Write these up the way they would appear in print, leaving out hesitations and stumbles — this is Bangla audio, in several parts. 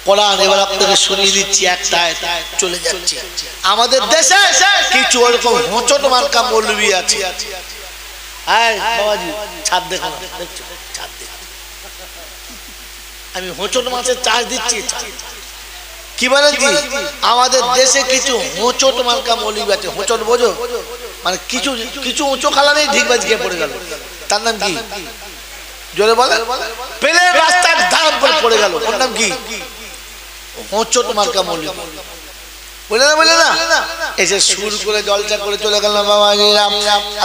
কোরআন এবার আপনাকে শুনিয়ে দিচ্ছি একটা চলে যাচ্ছে। আমাদের দেশে কিছু ওরকম হোঁচট মার্কা মৌলবি আছে। বাবাজি ছাদ দেখো, দেখছো ছাদ দেখো, আমি হোঁচট মাছের চাষ দিচ্ছি। কি বলেন কি আমাদের দেশে কিছু হোঁচট মার্কা মৌলবি আছে। হোঁচট বোঝো মানে কিছু কিছু উঁচু খালা নেই, ঢিকবাজ খেয়ে পড়ে গেল। তার নাম কি জোরে বলে? পেলে রাস্তার ধার উপরে পড়ে গেল, ওর নাম কি? হোঁচট মার্কা মৌলবি। বলে না এসে সুর করে জলসা করে চলে গেল। বাবা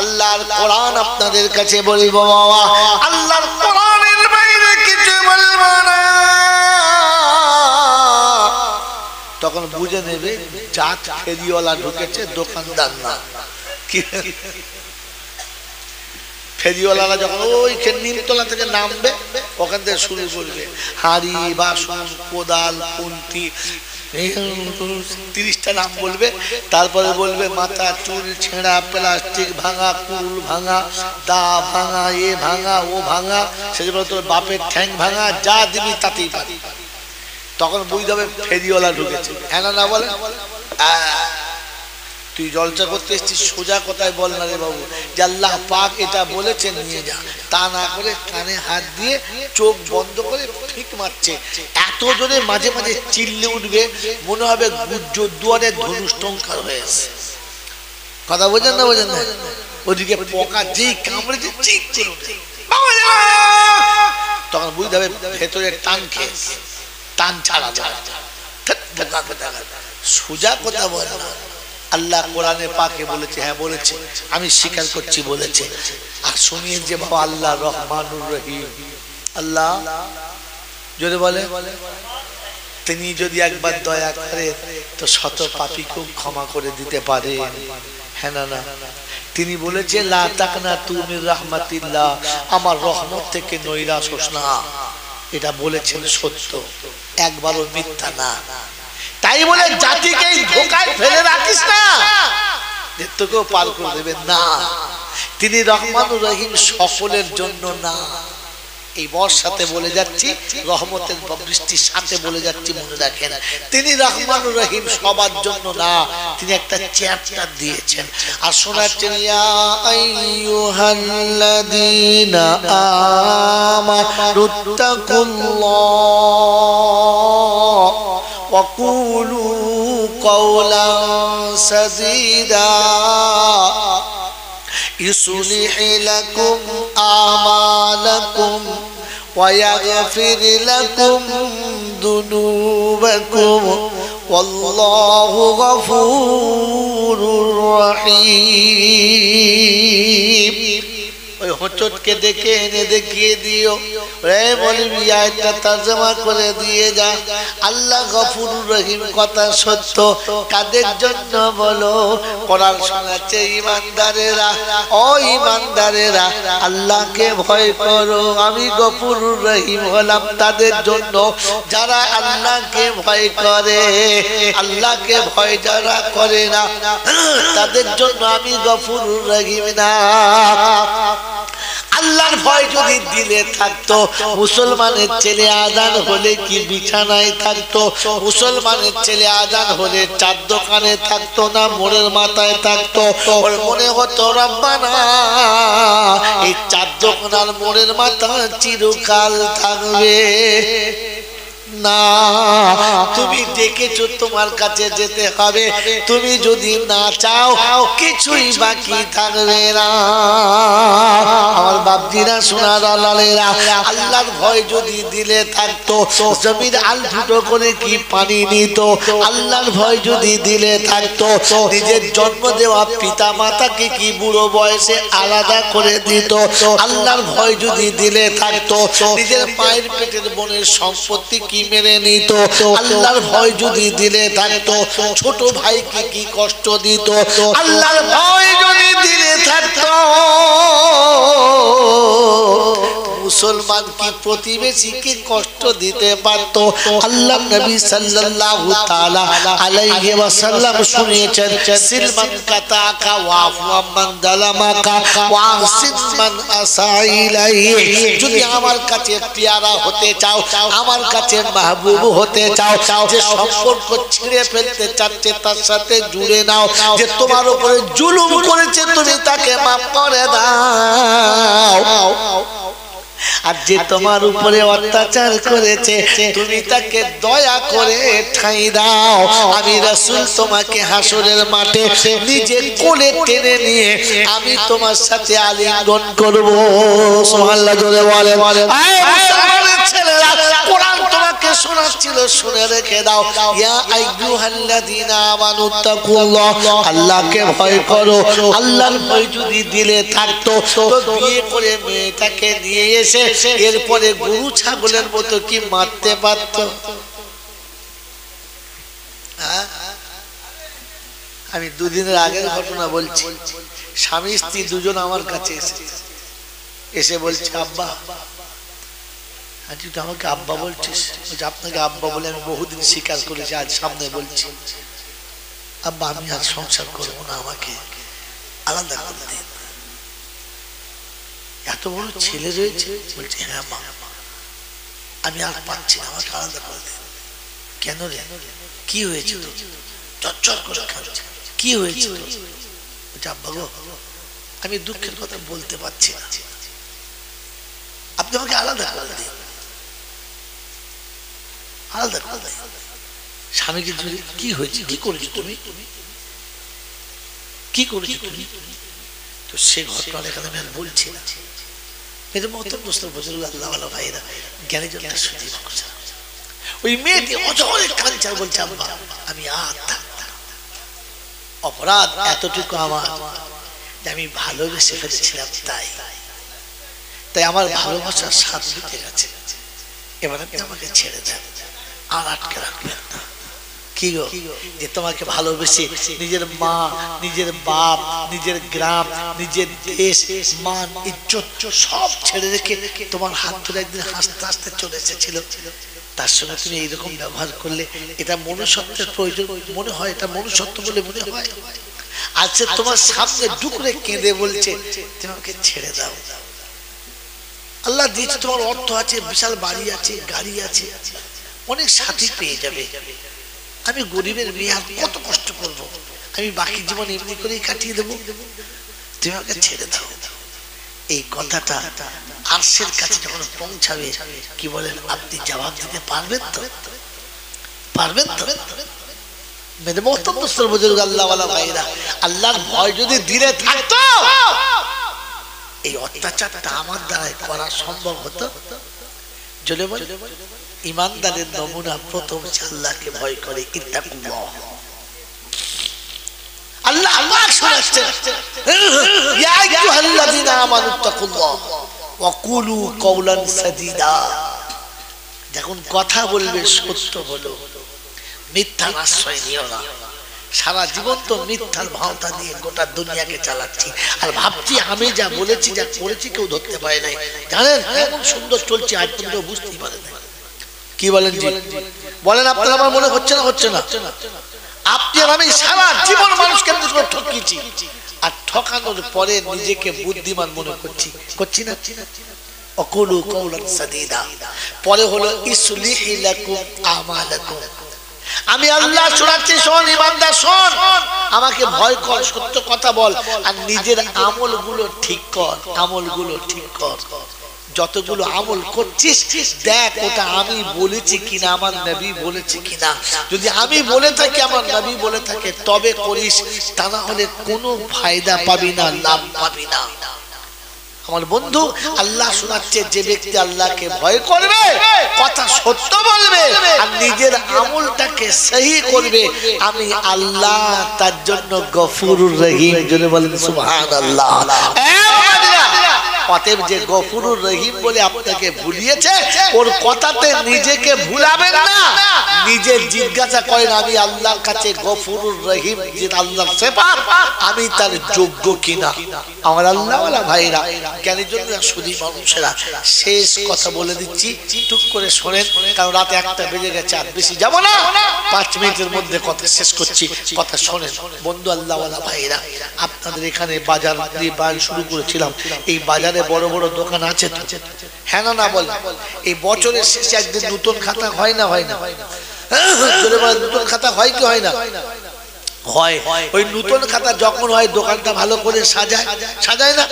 আল্লাহর কোরআন আপনাদের কাছে বলবো বাবা, আল্লাহর কোরআনের বাইরে কিছু বলবো না। তখন বুঝে নেবে জাত ফেরিওয়ালা ঢুকেছে, দোকানদার না। কি ফেরিওয়ালারা যখন ওই নিমতলা থেকে নামবে ওখান থেকে শুরু করবে হাড়ি বাসন কোদাল খুন্তি 30টা নাম বলবে। তারপরে বলবে মাথা চুল ছেঁড়া, প্লাস্টিক ভাঙা, কুল ভাঙা, দা ভাঙা, এ ভাঙা ও ভাঙা, সেজন্য তোর বাপের ঠ্যাং ভাঙা, যা দিবি তাতেই পারি। তখন বুঝতে হবে ফেরিওয়ালা ঢুকেছে। হ্যাঁ না বলে? তুই জলসা করতে এসেছিস, সোজা কথায় বল না রে বাবু যে আল্লাহ পাক এটা বলেছেন নিয়ে যা। তা না করে কানে হাত দিয়ে চোখ বন্ধ করে ঠিক মারছে। এত জোরে মাঝে মাঝে চিল্লে উঠবে, মনে হবে গুজ্জ দুয়ারে ধনুষ্টঙ্কার হয়েছে। কথা বোঝেন না? বোঝেন না? ওদিকে পোকা যেই কামড়েছে চিক চিক, তখন বুঝতে হবে ভেতরে টান খেয়েছে, টান ছাড়া যায়। সোজা কথা বল না। আল্লাহ কোরআনে পাকে বলেছে, হ্যাঁ বলেছে, আমি স্বীকার করছি বলেছে। আর শুনিয়ে যে বাবা আল্লাহ রহমানুর রহিম। আল্লাহ যদি বলে তিনি যদি একবার দয়া করে তো শত পাপীকেও ক্ষমা করে দিতে পারে। হ্যাঁ না? তিনি বলেছে লা তাকনাতু মির রাহমাতিল্লাহ, আমার রহমত থেকে নৈরাশ হোস না। এটা বলেছেন সত্য, একবারও মিথ্যা না। তাই বলে জাতিকে ধোকায় ফেলে রাখিস না, তোকেও পার করে দেবেন না। তিনি রহমানুর রহিম সকলের জন্য না। এই বর্ষাতে বলে যাচ্ছি, রহমতের বৃষ্টির সাথে বলে যাচ্ছি, মনে রাখেন তিনি রহমানুর রহিম সবার জন্য না, তিনি একটা চ্যাপ্টার দিয়েছেন। আর শোনাচ্ছেন ইয়া আইয়ুহাল্লাযীনা আমানুত্তাকুল্লাহ وقولوا قولا سديدا يصلح لكم أعمالكم ويغفر لكم ذنوبكم والله غفور رحيم। ওই হোঁচটকে দেখে এনে দেখিয়ে দিও, রে বলবি আয়াতটা তরজমা করে দিয়ে যা। আল্লাহ গফুরুর রহিম কথা সত্য। কাদের জন্য বলো? কোরআন শোনাচ্ছে ঈমানদারেরা, ও ঈমানদারেরা আল্লাহকে ভয় করো, আমি গফুরুর রহিম হলাম তাদের জন্য যারা আল্লাহকে ভয় করে। আল্লাহকে ভয় যারা করে না তাদের জন্য আমি গফুরুর রহিম না। আল্লাহর ভয় যদি দিলে থাকতো, মুসলমানের ছেলে আজান হলে কি বিছানায় থাকতো? মুসলমানের ছেলে আজান হলে চার দোকানে থাকতো না মোড়ের মাথায় থাকতো? ওর মনে হতো রব্বানা এই চার দোকান আর মোড়ের মাথা চিরকাল থাকবে না। তুমি ডেকেছো, তোমার কাছে যেতে হবে। তুমি যদি না চাও কিছুই বাকি থাকবে না। আমার বাপজিরা সোনার লালেরা, আল্লাহর ভয় যদি দিলে থাকতো জমির আল ফুটো করে কি পানি নিত? আল্লাহর ভয় যদি দিলে থাকতো নিজের জন্ম দেওয়া পিতা মাতাকে কি বুড়ো বয়সে আলাদা করে দিত? আল্লাহর ভয় যদি দিলে থাকতো নিজের মায়ের পেটের বোনের সম্পত্তি কি মেনে নিত? আল্লাহর ভয় যদি দিলে থাকতো ছোট ভাইকে কি কষ্ট দিত? আল্লাহর ভয় যদি দিলে থাকতো মুসলমান কি প্রতিবেশীকে কষ্ট দিতে পারত? আল্লাহ নবী সাল্লাল্লাহু তাআলা আলাইহি ওয়াসাল্লাম শুনিয়েছেন, সিলমান কাতাকা ওয়াফু মান যালামাকা ওয়া আহসিন মান আসা ইলাইহি। যদি আমার কাছে পেয়ারা হতে চাও, আমার কাছে মাহবুব হতে চাও, যে সম্পর্ক ছিঁড়ে ফেলতে চাচ্ছে তার সাথে জুড়ে নাও। যে তোমার উপরে জুলুম করেছে তুমি তাকে মাফ করে দাও, আর যে তোমার উপরে অত্যাচার করেছে তুমি তাকে দয়া করে ঠাঁই দাও। আমি রাসূল তোমাকে হাসরের মাঠে নিজে কোলে টেনে নিয়ে আমি তোমার সাথে আলিঙ্গন করব। সুবহানাল্লাহ জোরে বলেন। মুসলমানের ছেলেরা, কোরআন তোমাকে শোনাচ্ছিল, শুনে রেখে দাও। ইয়া আইয়ুহাল্লাযীনা আমানু তাকুল্লাহ, আল্লাহকে ভয় করো। আল্লাহর ভয় যদি দিলে থাকতো তো বিয়ে করে মেয়েটাকে নিয়ে এসে এরপরে গরু ছাগলের মতো কি মারতে পারত? আমি দুদিনের আগের ঘটনা বলছি। স্বামী স্ত্রী দুজন আমার কাছে এসে বলছে, আব্বা, তুই তো আমাকে আব্বা বলছিস? আপনাকে আব্বা বলে আমি বহুদিন স্বীকার করেছি, আজ সামনে বলছি, আব্বা আমি আর সংসার করবো না, আমাকে আলাদা করে দিন। এত বড় ছেলে রয়েছে, বলছে হ্যাঁ মা, আমি আর পাচ্ছি না, আমাকে আলাদা করে দিন। কেন রে, কি হয়েছে? চচ্চর করে খাচ্ছে, কি হয়েছে? বলছে আব্বা গো, আমি দুঃখের কথা বলতে পারছি না, আপনি আমাকে আলাদা করে দিন, আলাদা করে দিন। স্বামীকে কি হয়েছে, কি করেছো তুমি, কি করেছো তুমি? তো সে ঘটনা এখানে আমি আর বলছি না। ওই মেয়েটি অজরে কাঁদছে, বলছে আব্বা আমি আর অপরাধ এতটুকু আমার, আমি ভালোবেসে ফেলেছিলাম, তাই আমার ভালোবাসার স্বাদ মিটে গেছে, এবার আপনি আমাকে ছেড়ে দেন, আর আটকে রাখবেন না। কি গো, যে তোমাকে ভালোবেসে নিজের মা, নিজের বাপ, নিজের গ্রাম, নিজের দেশ, মান, ইজ্জত সব ছেড়ে রেখে তোমার হাত ধরে একদিন হাসতে হাসতে চলে এসেছিল, তার সঙ্গে তুমি এইরকম ব্যবহার করলে, এটা মনুষ্যত্বের প্রয়োজন মনে হয়, এটা মনুষ্যত্ব বলে মনে হয়? আজকে তোমার সামনে ডুকরে কেঁদে বলছে তোমাকে ছেড়ে দাও। আল্লাহ দিয়েছে, তোমার অর্থ আছে, বিশাল বাড়ি আছে, গাড়ি আছে, অনেক সাথী পেয়ে যাবে, আমি গরিবের মেয়ে আর কত কষ্ট করবো, আমি বাকি জীবন এমনি করেই কাটিয়ে দেবো, তুমি আমাকে ছেড়ে দাও। এই কথাটা আরশের কাছে যখন পৌঁছাবে, কি বলেন আপনি জবাব দিতে পারবেন তো? পারবেন তো? মেরে মোহতরম মুসলিম বুজুর্গ আল্লাহওয়ালা ভাইরা, আল্লাহর ভয় যদি দিলে থাকতো এই অত্যাচারটা আমার দ্বারাই করা সম্ভব হতো? জলে বল, ইমানদারের নমুনা প্রথম আল্লাহকে ভয় করে। আল্লাহ আল্লাহ শোনাচ্ছেন, ইয়া আইয়ুহাল্লাযীনা আমানু তাকুল্লাহ ওয়া কুলু কাওলান সাদীদা। যখন কথা বলবে সত্য বলো, মিথ্যার আশ্রয় নিও না। সারা জীবন তো মিথ্যার ভাওতা দিয়ে গোটা দুনিয়াকে চালাচ্ছি, আর ভাবছি আমি যা বলেছি, যা করেছি কেউ ধরতে পারে নাই। জানেন এমন সুন্দর চলছে, আজ পর্যন্ত বুঝতেই পারে না। কি বলেন জি? বলেন আপনার আমার মনে হচ্ছে না? হচ্ছে না। আপনি আর আমি সারা জীবন মানুষকে ঠকিয়েছি, আর ঠকানোর পরে নিজেকে বুদ্ধিমান মনে করছি না? অকুলু কাওলান সাদীদা, পরে হলো ইসলিহি লাকুম আমালাকুম। আমি আল্লাহ শোনাচ্ছি, শোন ইমানদার শোন, আমাকে ভয় কর, সত্য কথা বল, আর নিজের আমলগুলো ঠিক কর, আমলগুলো ঠিক কর। যতগুলো আমল করছিস দেখ ওটা আমি বলেছি কিনা, আমার নবী বলেছে কিনা। যদি আমি বলে থাকি, আমার নবী বলে থাকে, তবে করিস, তা না হলে কোনো ফায়দা পাবি না, লাভ পাবি না। আমার বন্ধু, আল্লাহ শোনাচ্ছে, যে ব্যক্তি আল্লাহকে ভয় করবে, কথা সত্য বলবে, আর নিজের আমলটাকে সহি করবে, আমি আল্লাহ তার জন্য গফুরুর রহিম। জোরে বলেন সুবহানাল্লাহ। অতএব যে গফুরুর রহিম বলে আপনাকে ভুলিয়েছে, ওর কথাতে নিজেকে ভুলাবেন না, নিজে জিজ্ঞাসা করেন আমি আল্লাহর কাছে গফুরুর রহিম যে আল্লাহর সিফাত আমি তার যোগ্য কিনা। আমার আল্লাহওয়ালা ভাইরা জ্ঞানীর জন্য শুধু মানুষেরা শেষ কথা বলে দিচ্ছি, টুক করে শোনেন, কারণ রাতে 1টা বেজে গেছে, আর বেশি যাব না, 5 মিনিটের মধ্যে কথা শেষ করছি, কথা শোনেন বন্ধু আল্লাহওয়ালা ভাইরা। আপনাদের এখানে বাজার দিয়ে বাজার শুরু করেছিলাম, এই বাজারে বড় বড় দোকান আছে তো, হ্যাঁ না বল, এই বছরের শেষে একদিন নতুন খাতা হয় না? হয় না? নতুন খাতা হয় কি হয় না? হয়। ওই নতুন খাতা যখন হয় দোকানটা ভালো করে সাজায়, সাজায় না?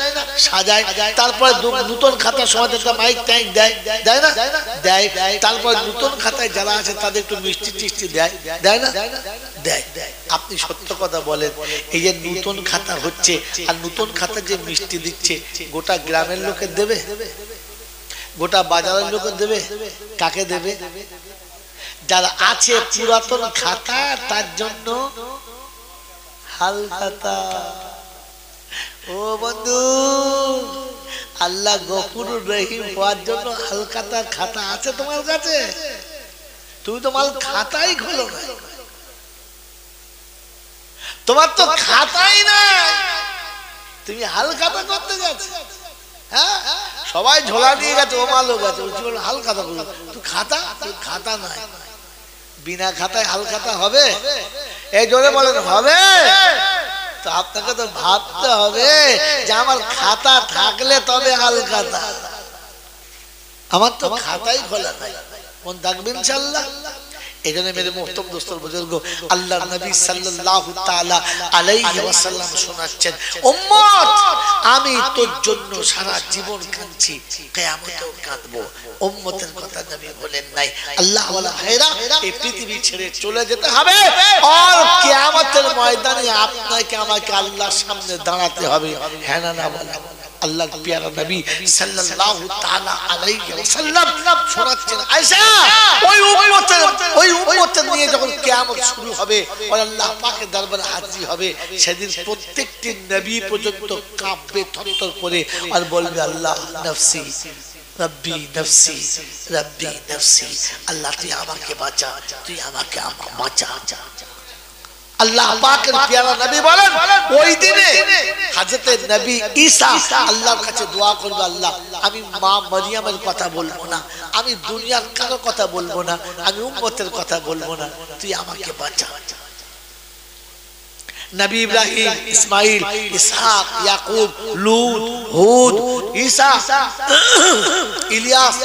সাজায়। তারপরে নতুন খাতার সময় একটা মাইক ট্যাঙ্ক দেয়, দেয় না? দেয়। তারপর নতুন খাতায় যারা আছে তাদের একটু মিষ্টি টিষ্টি দেয়, দেয় না? দেয়। আপনি সত্য কথা বলেন, এই যে নতুন খাতা হচ্ছে আর নতুন খাতা যে মিষ্টি দিচ্ছে, গোটা গ্রামের লোকে দেবে? গোটা বাজারের লোকে দেবে? কাকে দেবে? যারা আছে পুরাতন খাতা তার জন্য হাল খাতা। ও বন্ধু, আল্লাহ গফুরুর রহিম হওয়ার জন্য হাল খাতা খাতা আছে তোমার কাছে? তুমি তো মাল খাতাই খোলো না, তোমার তো খাতাই না, তুমি হাল খাতা করতে যাচ্ছ। হ্যাঁ, সবাই ঝোলা নিয়ে গেছে, ও মালও গেছে, হাল খাতা করলো, তুই খাতা? তুই খাতা নাই, বিনা খাতায় হাল খাতা হবে? এই জোরে বলেন হবে? তো আপনাকে তো ভাবতে হবে যে আমার খাতা থাকলে তবে হাল খাতা, আমার তো খাতাই খোলা নাই, মন থাকবে ইনশাআল্লাহ। এই জন্য মেরে মোহতরম দোস্তর বুজুর্গ, আল্লাহর নবী সাল্লাল্লাহু তাআলা আলাইহি ওয়াসাল্লাম শোনাচ্ছেন, উম্মত আমি তোর জন্য সারা জীবন কাঁদছি, কিয়ামতেও কাঁদবো। উম্মতের কথা নবী বলেন নাই। আল্লাহ ওয়ালা ভাইরা, এই পৃথিবী ছেড়ে চলে যেতে হবে আর কিয়ামতের ময়দানে আপনাকে আমাকে আল্লাহর সামনে দাঁড়াতে হবে, হ্যাঁ না বলেন? আল্লাহর প্যারা নবী সাল্লাল্লাহু তাআলা আলাইহি ওয়াসাল্লাম শোনাচ্ছেন, আয়েশা ওই উম্মতের নিয়ে যখন কিয়ামত শুরু হবে আর আল্লাহ পাকের দরবারে হাজির হবে, সেদিন প্রত্যেকটি নবী পর্যন্ত কাঁপবে থরথর করে আর বলবে আল্লাহ নফসি রব্বি নফসি রব্বি নফসি, আল্লাহ তুই আমাকে বাঁচা, তুই আমাকে বাঁচা। আল্লাহ পাকের প্যারা নবী বলেন, ওই দিনে হযরত নবী ঈসা আল্লাহর কাছে দোয়া করবে, আল্লাহ আমি মা মারিয়ামের কথা বলবো না, আমি দুনিয়ার কারো কথা বলবো না, আমি উম্মতের কথা বলবো না, তুই আমাকে বাঁচা। নবী ইব্রাহিম, ইসমাইল, ইসহাক, ইয়াকুব, লূত, হুদ, ঈসা, ইলিয়াস,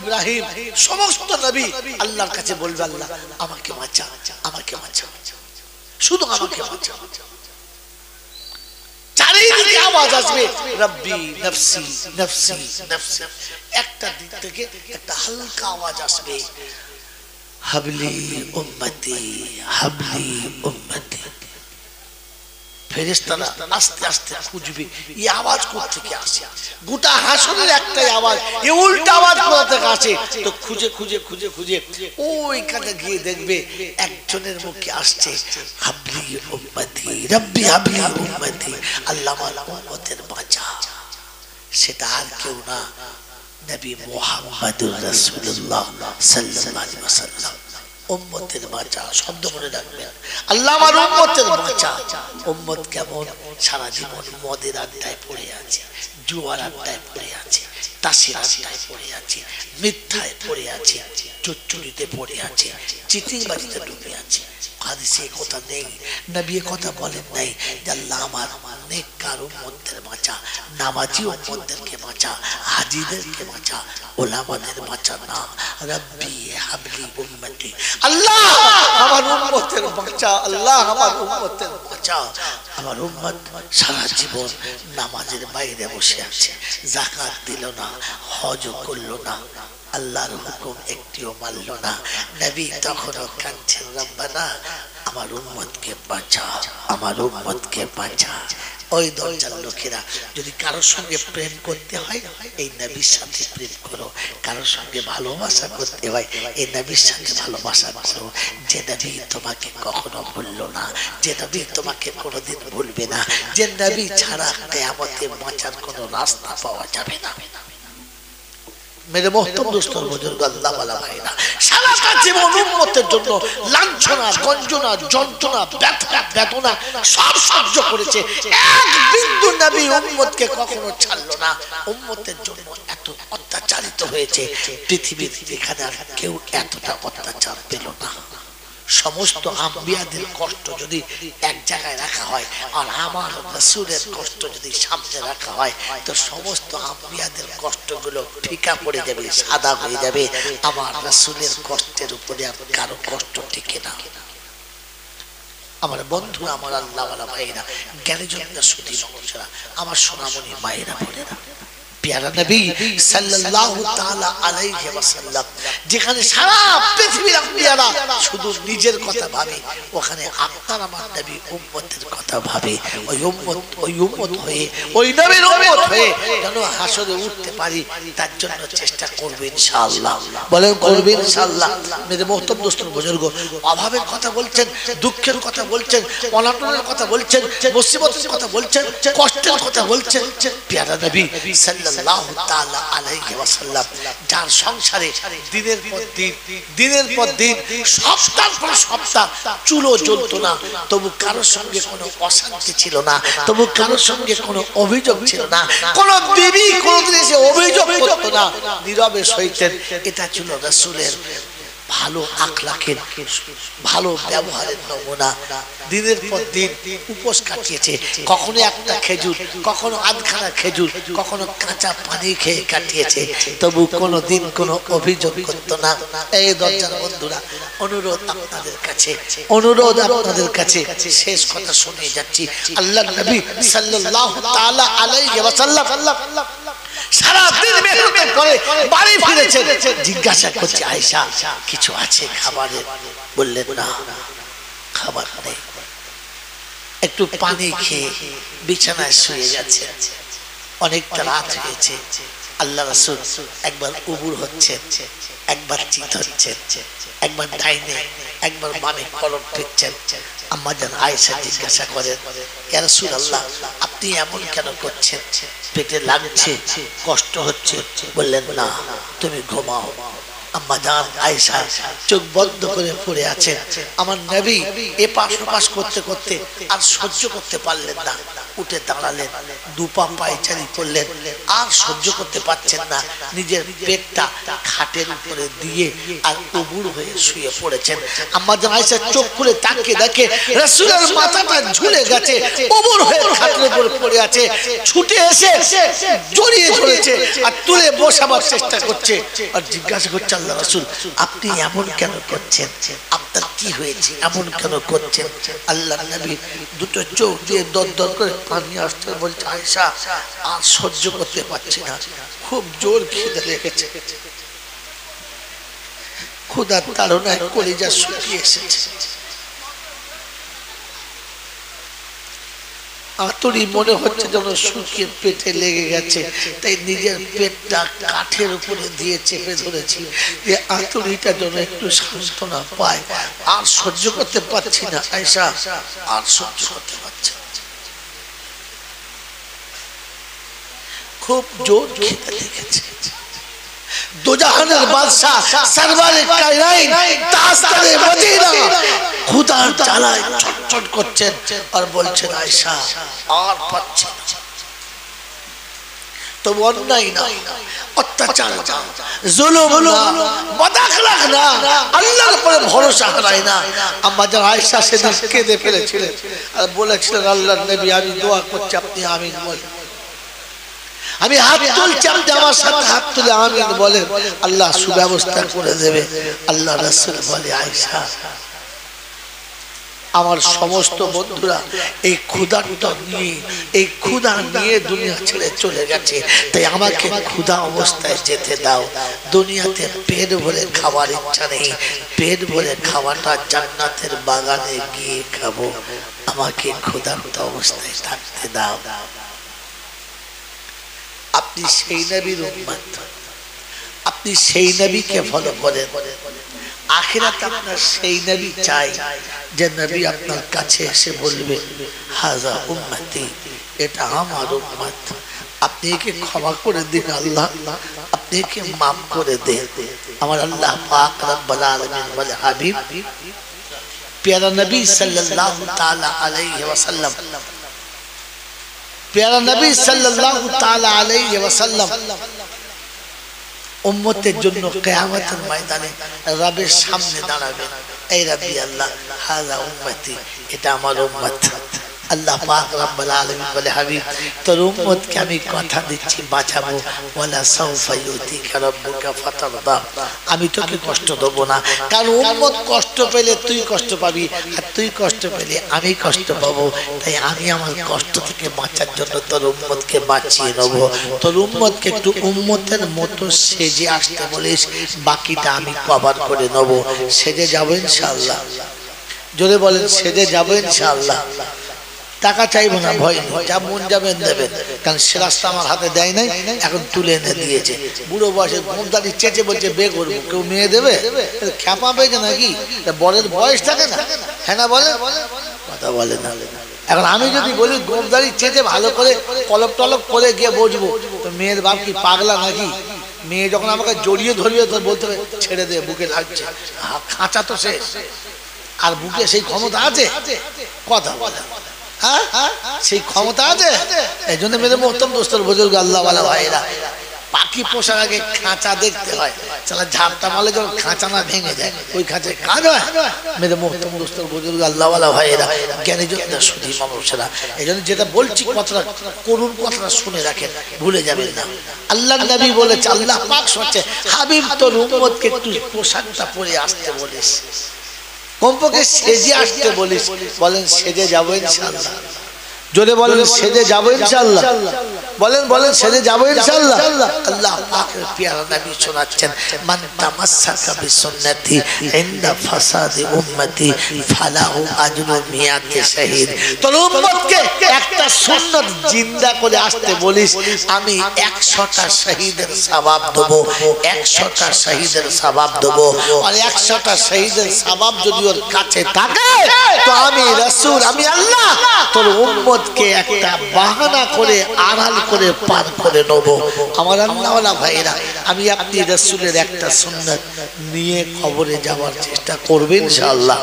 ইব্রাহিম, সমস্ত নবী আল্লাহর কাছে বলবে আল্লাহ আমাকে বাঁচা, আমাকে বাঁচা, শুধু আমাকে বাঁচা। চারিদিকে আওয়াজ আসবে রব্বি নফসি নফসি নফসি, একটা দিক থেকে একটা হালকা আওয়াজ আসবে হাবলি উম্মতি হাবলি উম্মতি। ফেরেশতারা আস্তে আস্তে খুঁজবে এই আওয়াজ কোথা থেকে আসে, গোটা হাসরের একটাই আওয়াজ, এই উল্টা আওয়াজ কোথা থেকে আসে? তো খুঁজে খুঁজে খুঁজে খুঁজে ওইখানে গিয়ে দেখবে একজনের মুখে আসছে হাবলি উম্মতি রব্বি হাবলি উম্মতি, আল্লাহ আমার উম্মতের বাঁচা। সেটা আর কেউ না, নবী মুহাম্মদুর রাসূলুল্লাহ সাল্লাল্লাহু আলাইহি ওয়াসাল্লাম। উম্মতের বাঁচা শব্দ মনে রাখবেন, আল্লাহ আমার উম্মতের বাঁচা। উম্মত কেমন? সারা জীবন মদের আড্ডায় পড়ে আছে, জুয়ার আড্ডায় পড়ে আছে, তাসের আড্ডায় পড়ে আছে, মিথ্যায় পড়ে আছে, চুরিতে পড়ে আছে, চিটিংবাজিতে ডুবে আছে। হাদিসে কথা নেই, নবী কথা বলেন নাই যে আল্লাহ আমার নেককার উম্মতদের বাঁচা, নামাজি উম্মতদেরকে বাঁচা, হাজীদেরকে বাঁচা, ওলামাদের বাঁচা না। রব্বি হাবলি উম্মতি, আল্লাহ আমার উম্মতের বাঁচা, আল্লাহ আমার উম্মতের বাঁচা। আমার উম্মত সারা জীবন নামাজের বাইরে বসে আছে, যাকাত দিল না, হজ করলো না, আল্লাহর হুকুম একটিও মানল না। নবী তখনও কাঁদছেন, রব্বানা আমার উম্মতকে বাঁচা, আমার উম্মতকে বাঁচা। ওই দরজার লোকেরা যদি কারোর সঙ্গে প্রেম করতে হয় এই নবীর সাথে প্রেম করো, কারোর সঙ্গে ভালোবাসা করতে হয় এই নবীর সাথে ভালোবাসা করো। যে নবী তোমাকে কখনো ভুললো না, যে নবী তোমাকে কোনোদিন ভুলবে না, যে নবী ছাড়া কিয়ামতে বাঁচার কোনো রাস্তা পাওয়া যাবে না। মেরে মোহতরম দোস্তর বুজুর্গ আল্লাহ ওয়ালা ভাইরা সারাটা জীবন উম্মতের জন্য লাঞ্ছনা গঞ্জনা যন্ত্রণা ব্যথা বেদনা সব সহ্য করেছে এক বিন্দু নবী উম্মতকে কখনো ছাড়লো না উম্মতের জন্য এত অত্যাচারিত হয়েছে পৃথিবীর এখানে আর কেউ এতটা অত্যাচার পেল না সমস্ত আম্বিয়াদের কষ্ট যদি এক জায়গায় রাখা হয় আর আমার রাসূলের কষ্ট যদি সামনে রাখা হয় তো সমস্ত আম্বিয়াদের কষ্টগুলো ফিকা পড়ে যাবে সাদা হয়ে যাবে আমার রাসূলের কষ্টের উপরে আর কারো কষ্ট টিকে না আমার বন্ধু আমার আল্লাহ ওয়ালা ভাইরা জ্ঞানীজনরা সুধী মানুষরা আমার সোনামণি মায়েরা বোনেরা প্যারা নবী সাল্লাল্লাহু তাআলা আলাইহি ওয়াসাল্লাম যেখানে সারা পৃথিবীর আম্বিয়ারা শুধু নিজের কথা ভাবে ওখানে আপনার আমার নবী উম্মতের কথা ভাবে ওই উম্মত হয়ে ওই নবীর উম্মত হয়ে যেন হাসরে উঠতে পারি তার জন্য চেষ্টা করবে ইনশাআল্লাহ বলেন করবে ইনশাআল্লাহ মেরে মোহতরম দোস্ত বুজুর্গ অভাবের কথা বলছেন দুঃখের কথা বলছেন অনাটনের কথা বলছেন মুসিবতের কথা বলছেন কষ্টের কথা বলছেন প্যারা নবী সাল্লাল্লাহু তাআলা আলাইহি ওয়াসাল্লাম যার সংসারে দিনের পর দিন সপ্তাহের পর সপ্তাহ চুলো জ্বলতো না তবু কারোর সঙ্গে কোনো অশান্তি ছিল না তবু কারোর সঙ্গে কোনো অভিযোগ ছিল না কোনো বিবি কোনোদিন এসে অভিযোগ করতো না নীরবে সইতেন এটা ছিল রাসূলের ভালো আখলাকের ভালো ব্যবহারের নমুনা দিনের পর দিন উপোস কাটিয়েছে কখনো একটা খেজুর কখনো আধখানা খেজুর কখনো কাঁচা পানি খেয়ে কাটিয়েছে তবু কোনো দিন কোনো অভিযোগ করতো না এই দরজার বন্ধুরা অনুরোধ আপনাদের কাছে শেষ কথা শুনে যাচ্ছি আল্লাহর নবী সাল্লাল্লাহু তাআলা আলাইহি ওয়াসাল্লাম সারা দিন মেহনতের পরে বাড়ি ফিরেছেন জিজ্ঞাসা করছে আয়েশা কিছু আছে খাবারের বললেন না খাবার নেই একটু পানি খেয়ে বিছানায় শুয়ে গেছে অনেকটা রাত হয়েছে আল্লাহ রাসূল একবার উবুর হচ্ছে একবার চিত হচ্ছে একবার ডাইনে একবার বামে কলম ফিরছেন আম্মা জান আয়েশা জিজ্ঞাসা করেন ইয়া রাসূলুল্লাহ আপনি এমন কেন করছেন পেটে লাগছে কষ্ট হচ্ছে বললেন না তুমি ঘুমাও আম্মা জান আয়েশা চোখ বন্ধ করে পড়ে আছেন আমার নবী এপাশ ওপাশ করতে করতে আর সহ্য করতে পারলেন না উঠে দাঁড়ালেন দুপা পায়চারি করলেন আর সহ্য করতে পারছেন না নিজের পেটটা খাটের উপরে দিয়ে আর উবুর হয়ে শুয়ে পড়েছেন আম্মা জান আয়েশা চোখ খুলে তাকিয়ে দেখে রাসূলের মাথাটা ঝুলে গেছে উবুর হয়ে খাটের উপর পড়ে আছে ছুটে এসে জড়িয়ে ধরেছে আর তুলে বসাবার চেষ্টা করছে আর জিজ্ঞাসা করছে আল্লাহ রাসূল আপনি এমন কেন করছেন আপনার কি হয়েছে এমন কেন করছেন আল্লাহর নবী দুটো চোখ দিয়ে দরদর করে পানি আসতে বলছে আয়েশা আর সহ্য করতে পারছি না খুব জোর খিদে লেগেছে ক্ষুধার তাড়নায় কলিজা শুকিয়ে এসেছে আতরি মনে হচ্ছে যেন শুকিয়ে পেটে লেগে গেছে তাই নিজের পেটটা কাঠের উপরে দিয়ে চেপে ধরেছি যে আতরিটা যেন একটু সান্ত্বনা পায় আর সহ্য করতে পারছি না আয়েশা আর সহ্য করতে পারছি খুব জোর খিদে লেগেছে দোজাহানের বাদশা সরওয়ারে কায়নাত তাজদারে মদিনা ক্ষুধার জ্বালায় ছটছট করছেন আর বলছেন আয়েশা আর পাচ্ছি না তো অন্যায় না অত্যাচার না জুলুম না বদআখলাক না আল্লাহর উপরে ভরসা হারায় না আম্মা জান আয়েশা সেদিন কেঁদে ফেলেছিলেন আর বলেছিলেন আল্লাহর নবী আমি দোয়া করছি আপনি আমিন বলেন আমি হাত তুলছি আপনি আমার সাথে হাত তুলে আমিন বলেন আল্লাহ সুব্যবস্থা করে দেবে আল্লাহ রাসূল বলে আয়েশা আমার সমস্ত বন্ধুরা এই ক্ষুধাটা নিয়ে এই ক্ষুধা নিয়ে দুনিয়া ছেড়ে চলে গেছে তাই আমাকে ক্ষুধা অবস্থায় যেতে দাও দুনিয়াতে পেট ভরে খাওয়ার ইচ্ছা নেই পেট ভরে খাওয়াটা জান্নাতের বাগানে গিয়ে খাবো আমাকে ক্ষুধার্ত অবস্থায় থাকতে দাও আপনি সেই নবীর উম্মত আপনি সেই নবীকে ফলো করেন আখিরাতে আপনার সেই নবী চাই যে নবী আপনার কাছে এসে বলবে হাযা উম্মতি এটা আমার উম্মত আপনি একে ক্ষমা করে দিন আল্লাহ আপনি আপনিকে মাফ করে দেন। আমার আল্লাহ পাক রব্বুল আলামিন বলে হাবিব প্যারা নবী সাল্লাল্লাহু তাআলা আলাইহি ওয়াসাল্লাম, প্যারা নবী সাল্লাল্লাহু তাআলা আলাইহি ওয়াসাল্লাম উম্মতের জন্য কিয়ামতের ময়দানে রবের সামনে দাঁড়াবেন। এই রব্বি আল্লাহ হাযা উম্মতি, এটা আমার উম্মত। আল্লাহ পাক রব্বুল আলামিন বলে হাবিব তোর উম্মতকে আমি কথা দিচ্ছি বাঁচাবো। ওয়ালা সাউফা ইউতিকা রাব্বুকা ফাতারদা, আমি তোকে কষ্ট দেব না, কারণ উম্মত কষ্ট পেলে তুই কষ্ট পাবি, আর তুই কষ্ট পেলে আমি কষ্ট পাবো। তাই আমি আমার কষ্ট থেকে বাঁচার জন্য তোর উম্মতকে বাঁচিয়ে নেব। তোর উম্মতকে একটু উম্মতের মতো সেজে আসতে বলিস, বাকিটা আমি কভার করে নেব। সেজে যাবো ইনশাআল্লাহ, জোরে বলেন সেজে যাবো ইনশাআল্লাহ। টাকা চাইবো না, ভয় নেই, যা মন যাবেন দেবেন, কারণ সে রাস্তা আমার হাতে দেয় নাই, এখন তুলে এনে দিয়েছে। বুড়ো বয়সে গোমদারি চেঁচে বলছে বে করবো, কেউ মেয়ে দেবে? খ্যাপা পেয়েছে নাকি? বরের বয়স থাকে না, হ্যাঁ না বলে, কথা বলে না। এখন আমি যদি বলি গোমদারি চেঁচে ভালো করে কলপ টলপ করে গিয়ে বসবো, তো মেয়ের বাপ কি পাগলা নাকি? মেয়ে যখন আমাকে জড়িয়ে ধরিয়ে তো বলতে হবে ছেড়ে দে, বুকে লাগছে, খাঁচা তো শেষ, আর বুকে সেই ক্ষমতা আছে? কথা বলে, হ্যাঁ সেই ক্ষমতা আছে। এই জন্য মেরে মোহতরম দোস্তর বুজুর্গ আল্লাহ ওয়ালা ভাইরা, পাখি পোষার আগে খাঁচা দেখতে হয়। চালা ঝাপটা মারলে যখন খাঁচা না ভেঙে যায়, ওই খাঁচায় কাজ হয়। মেরে মোহতরম দোস্তর বুজুর্গ আল্লাহ ওয়ালা ভাইরা, জ্ঞানী যোদ্ধা সুধী মানুষেরা, এই জন্য যেটা বলছি কথাটা করুন, কথাটা শুনে রাখেন, ভুলে যাবেন না। আল্লাহ নবী বলেছে, আল্লাহ পাক শুনছে, হাবিব তোর উম্মতকে একটু পোশাকটা পরে আসতে বলিস, কমপক্ষে সেজে আসতে বলিস। বলেন সেজে যাবো ইনশাআল্লাহ, জোরে বলেন সেজে যাবো ইনশাআল্লাহ, বলেন বলেন সেজে যাবো ইনশাআল্লাহ। আল্লাহ পাকের প্যারা নবী শোনাচ্ছেন, মান তামাসসাকা বিসুন্নতি ইনদা ফাসাদি উম্মতি ফালাহু আজরু মিয়াতি শাহীদ। তোর উম্মতকে একটা সুন্নাত জিন্দা করে আসতে বলিস, আমি 100টা শহীদের সওয়াব দেব, 100টা শহীদের সওয়াব দেব। আর 100টা শহীদের সওয়াব যদি ওর কাছে থাকে, তো আমি রাসূল, আমি আল্লাহ তোর উম্মতকে একটা বাহানা করে আড়াল করে পার করে নেব। আমার আল্লাহওয়ালা ভাইরা, আমি আপনি রাসূলের একটা সুন্নাত নিয়ে কবরে যাওয়ার চেষ্টা করবেন ইনশাআল্লাহ।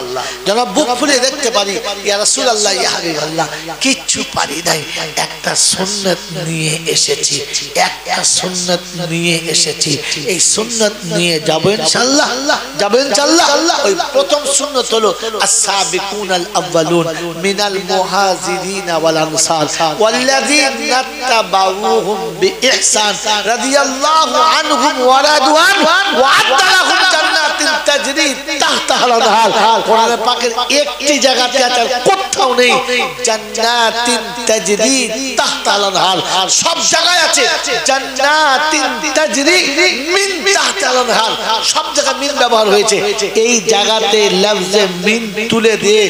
যেন বুক ফুলে দেখতে পারি, ইয়া রাসূলুল্লাহ, ইয়া হাবিবাল্লাহ, কিচ্ছু পারি নাই, একটা সুন্নাত নিয়ে এসেছি, একটা সুন্নাত নিয়ে এসেছি, এই সুন্নাত নিয়ে যাব ইনশাআল্লাহ, যাব ইনশাআল্লাহ। ওই প্রথম সুন্নাত হলো আস-সাবিকুনাল আউয়ালুন মিনাল মুহাজিরিন ওয়াল আনসার ওয়াল্লাযীনা তাবাউহুম বিইহসান রাদিয়াল্লাহু আনহুম ওয়া রাদু আনহু ওয়া আ'আদ্দা লাহুম জান্নাতিন তাজরি তাহতাহাল আনহার। কোরআনে পাকের একটি জায়গাতে আছে, কোথাও নেই জান্নাতিন তাজরি তাহতাহাল আনহার, সব জায়গায় আছে জান্নাতিন তাজরি মিন তাহতাহাল আনহার, সব জায়গায় মিন ব্যবহার হয়েছে। এই জায়গাতে লফজে মিন তুলে দিয়ে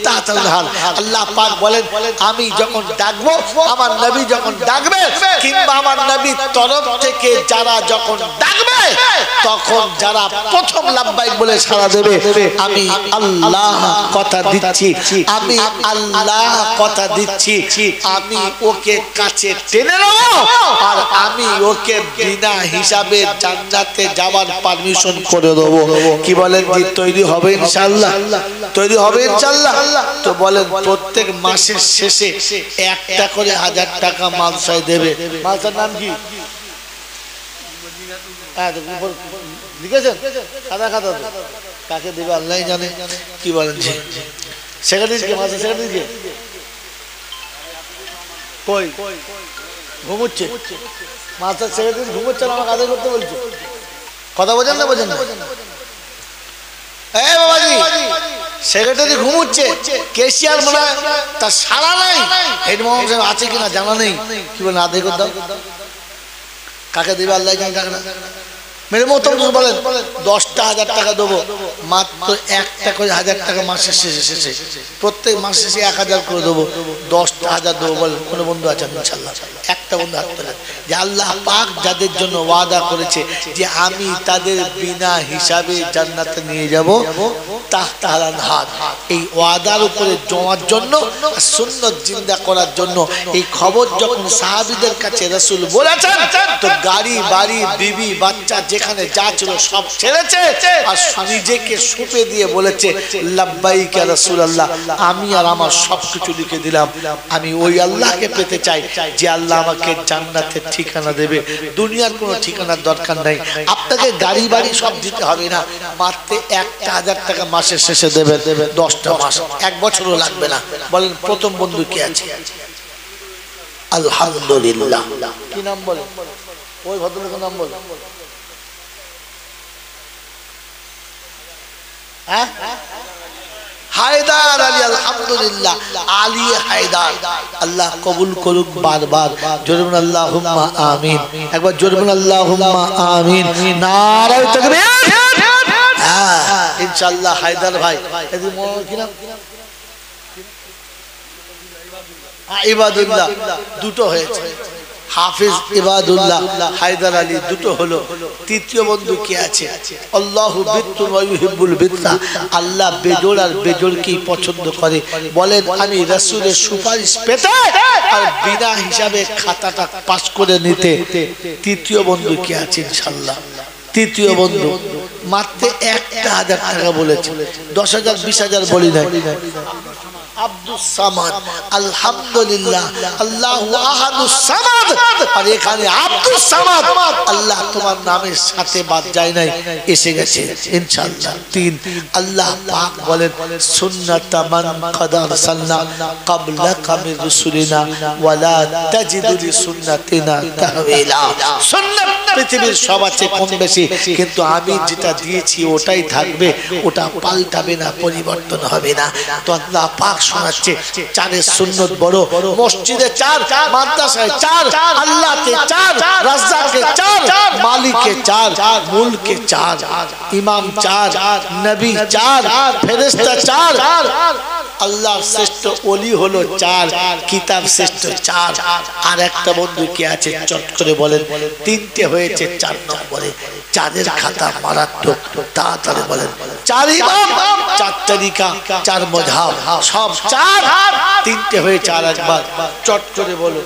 তাহতাহাল আনহার। আল্লাহ পাক বলেন, আমি যখন ডাকবো, আমার নবী যখন ডাকবে, কিংবা আমার নবীর তরফ থেকে যারা যখন ডাকবে, তখন যারা প্রথম লাব্বাইক বলে সাড়া দেবে, আমি আল্লাহ কথা দিচ্ছি, আমি আল্লাহ কথা দিচ্ছি, আমি ওকে কাছে টেনে নেব, আর আমি ওকে বিনা হিসাবে জান্নাতে যাওয়ার পারমিশন করে দেবো। কি বলেন জি? তৈরি হবে ইনশাআল্লাহ, তৈরি হবে ইনশাআল্লাহ। তো বলেন প্রত্যেক মাসের শেষে একটা করে 1000 টাকা মালসায় দেবে। মালসার নাম কি? লিখেছেন? খাতা খাতা কাকে দেবে আল্লাহ জানে। কি বলেন জি? সেক্রেটারিকে, মালসা সেক্রেটারিকে কই ঘুমোচ্ছে? মালসা সেক্রেটারি ঘুমোচ্ছে, আমাকে আদায় করতে বলছে। কথা বোঝেন না? বোঝেন না? এই বাবাজি, সেক্রেটারি ঘুমোচ্ছে, কেশিয়ার মনে হয় তার সারা নাই, হেডমাস্টার আছে কিনা জানা নেই। কি বলেন? আদায় করে দাও। কাকে দেবে আল্লাহ জানে, কাকে না। মেরে মতো বলেন 10টা 1000 টাকা দেবো, মাত্র একটা করে 1000 টাকা মাসের শেষে শেষে, প্রত্যেক মাসে শেষে 1000 করে দেবো, 10টা 1000 দেবো। বলেন কোনো বন্ধু আছেন? ইনশাআল্লাহ একটা বন্ধু হাত তোলেন, যে আল্লাহ পাক যাদের জন্য ওয়াদা করেছে যে আমি তাদের বিনা হিসাবে জান্নাতে নিয়ে যাব, তাহতাল আনহার। এই ওয়াদার উপরে জমার জন্য, সুন্নাত জিন্দা করার জন্য এই খবর যখন সাহাবীদের কাছে রাসূল বলেছেন, তো গাড়ি বাড়ি বিবি বাচ্চা যেখানে যা ছিল সব ছেড়েছে আর নিজেকে সুপে দিয়ে বলেছে লাব্বাইক ইয়া রাসূলুল্লাহ, আমি আর আমার সবকিছু লিখে দিলাম। আমি ওই আল্লাহকে পেতে চাই যে আল্লাহ আমাকে জান্নাতের ঠিকানা দেবে। দুনিয়ার কোনো ঠিকানার দরকার নাই। আপনাকে গাড়ি বাড়ি সব দিতে হবে না, মাত্র 1,000 টাকা মাসের শেষে দেবে, 10টা মাস, 1 বছরও লাগবে না। বলেন প্রথম বন্ধু কে আছে? আলহামদুলিল্লাহ। কি নাম বলে? ওই ভদ্রলোকের নাম বলে। হ্যাঁ, হায়দার আলী। আলহামদুলিল্লাহ, আলী হায়দার। আল্লাহ কবুল করুক বারবার। জোরে বলুন আল্লাহুম্মা আমিন। একবার জোরে বলুন আল্লাহুম্মা আমিন। নারে তাকবীর। হ্যাঁ, ইনশাআল্লাহ হায়দার ভাই। এদি কি নাম? ইবাদুল্লাহ। দুটো হয়েছে, হাফিজ ইবাদুল্লাহ, হায়দার আলী, দুটো হলো। তৃতীয় বন্ধু কে আছে? আল্লাহু বিত্তুন ওয়া ইউহিব্বুল বিত্তা। আল্লাহ বেজোড় আর বেজোড়কেই পছন্দ করে। বলেন আমি রাসূলের সুপারিশ পেতে আর বিনা হিসাবে খাতাটা পাস করে নিতে। তৃতীয় বন্ধু কে আছে? ইনশাআল্লাহ তৃতীয় বন্ধু মাত্র 1,000 টাকা বলেছে, 10,000 20,000 বলি নাই। আব্দুস সামাদ। আলহামদুলিল্লাহ, আল্লাহু আহাদুস সামাদ। আর এখানে আব্দুস সামাদ, আল্লাহ তোমার নামের সাথে বাদ যায় নাই, এসে গেছে ইনশাআল্লাহ। 3 আল্লাহ পাক বলেন সুন্নাতা মান কাদ আরসালনা ক্বাবলাকা মির রুসুলিনা ওয়ালা তাজিদু লিসুন্নাতিনা তাহওয়িলা। সুন্নাত পৃথিবীর সব আছে কম বেশি, কিন্তু আমি যেটা দিয়েছি ওটাই থাকবে, ওটা পাল্টাবে না, পরিবর্তন হবে না। তো আল্লাহ পাক শোনাচ্ছে চারের সুন্নত বড়। মসজিদে 4, মাদ্রাসায় 4, আল্লাহকে 4, রাজ্জাকে 4, মালিকে 4, মুলকে 4, ইমাম 4, নবী 4, ফেরেশতা 4, আল্লাহর শ্রেষ্ঠ ওলি হলো 4, কিতাব শ্রেষ্ঠ 4। আর একটা বন্ধু কে আছে? চট করে বলেন। 3টে হয়েছে 4 নম্বরে। 4-এর খাতা মারাত্মক। তাড়াতাড়ি বলেন। 4 ইমাম, 4 তরিকা, 4 মযহাব, সব 4। 3টে হয়েছে আর একবার চট করে বলো।